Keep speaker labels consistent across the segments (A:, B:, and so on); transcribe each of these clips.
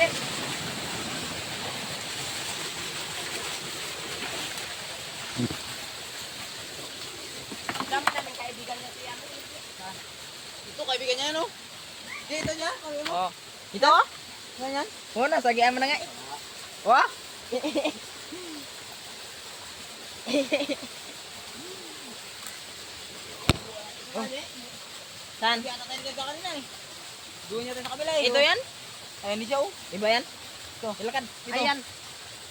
A: sir. Dami namin kaibigan niya siya.
B: Ito, kaibigan niya, no? Dito niya, kaibigan mo?
C: Oh. Ito?
B: Ganyan?
C: Oh, nasagian mo na nga. Oh.
B: Oh.
C: Saan?
B: Hindi ata tayo nagka kanina eh. Doon niya tayo sa kabila eh.
C: Ito yan?
B: Ayan, hindi siya oh.
C: Iba yan?
B: Ito.
C: Ilakad.
B: Ito.
C: Ayan.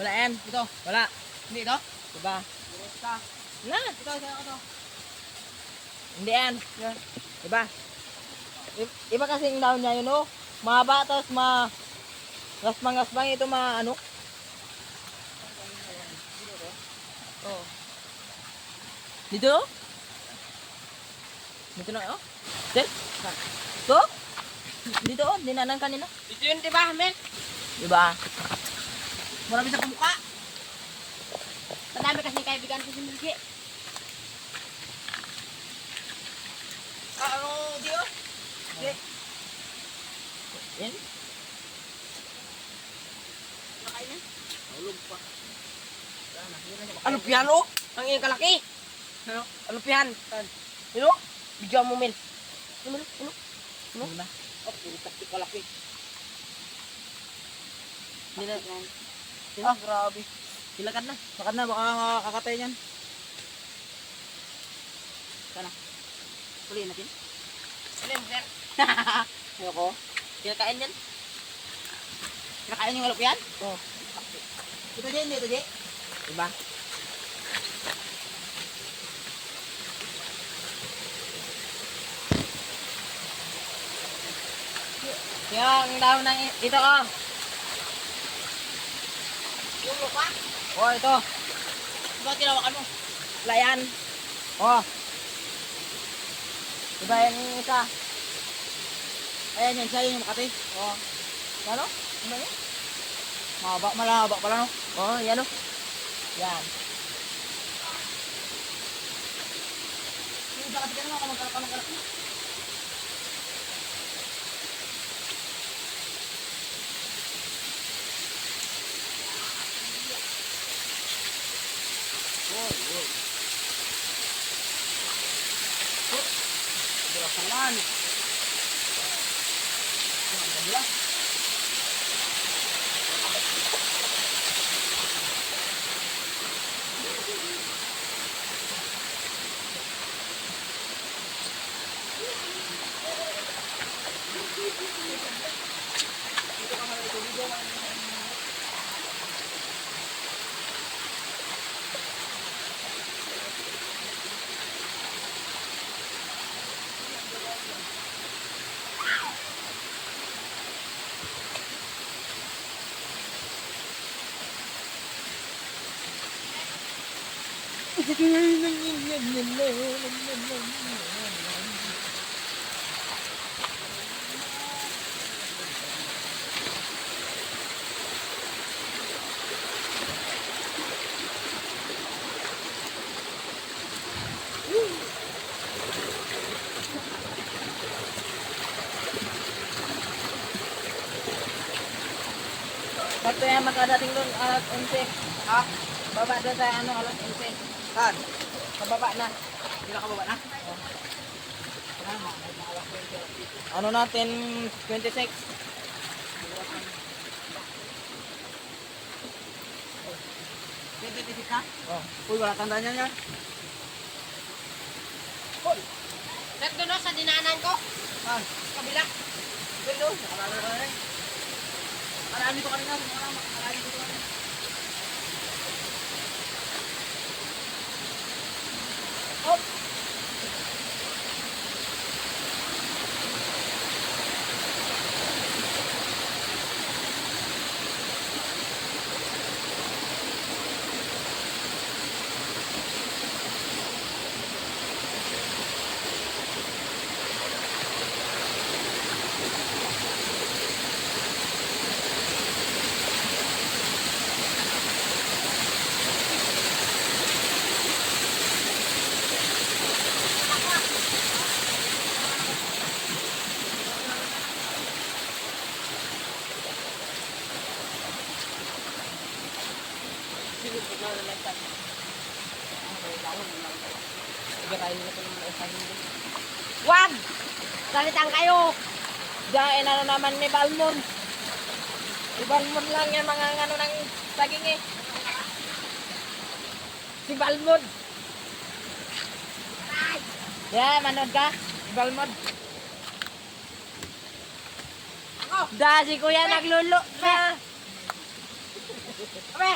C: Wala yan.
B: Ito.
C: Wala.
B: Hindi ito?
C: Diba?
B: Ito.
C: Na.
B: Ito, ito.
C: Hindi yan.
B: Yan.
C: Iba. Iba kasi yung daon niya yun, oh. Mahaba, tapos gasbang-gasbang ito ano. Oh. Dito, oh. Dito na, oh. Sir? Ito? Dito, oh. Dinanan kanina.
A: Dito yun, di ba, men?
C: Diba?
B: Marami sa pamukha.
A: Madami kasi kaibigan ko si Milky.
B: Ano, di oh? Di.
C: Yan.
B: Nakain niya? Ulog pa.
A: Ano piano? Ang iyong kalaki.
B: Ano?
A: Ano pian? Ano? Bigyan mo, Mel. Ano?
C: Ano na?
A: Oh, puro kalaki.
C: Hindi na.
B: Ah, grabe.
C: Ilakad na.
B: Bakit na, baka kakatay niyan. Sana. Puliin natin.
A: Ano yun, sir?
B: Ayoko.
C: Kinakain yan.
B: Kinakain yung alop yan?
C: Oh.
B: Ito din, ito din.
C: Diba? Yung daon ng ito, oh.
B: Yung lupa?
C: Oh, ito.
B: Diba tinawakan mo?
C: Layan. Oh. Diba yung isa?
B: Ayan yan, siya yun yung Makati.
C: Oh. Ano? Ano yan?
B: Malahaba pala no?
C: Oh, yan, oh. Yan.
B: Yung isa kasi ganun, kamagkalak na. Bulas naman. Bulas.
C: Sakto yan, magkadating doon, alas 11.
B: Ha?
C: Baba doon sa ano, alas 11.
B: Saan?
C: Pababa na.
B: Pinakababa na?
C: Ano natin, 26.
B: Titik na?
C: Oh.
B: Uy, wala tandaan yan yan.
A: Sir, doon, oh, sa dinaanan ko.
B: Saan?
A: Kabila.
B: Dito, nakalala ka na rin. Alaan dito kanina. Alaan dito kanina.
A: Oh, Sige, tignan na lang tayo. Ibirahin nila ko naman sa hindi. Wag! Salitan kayo!
C: Diyan, ano naman ni Balmon. Si Balmon lang yung mga ano ng saging eh. Si Balmon. Yeah, manood ka? Si Balmon. Da, si kuya naglulo na.
A: Abe!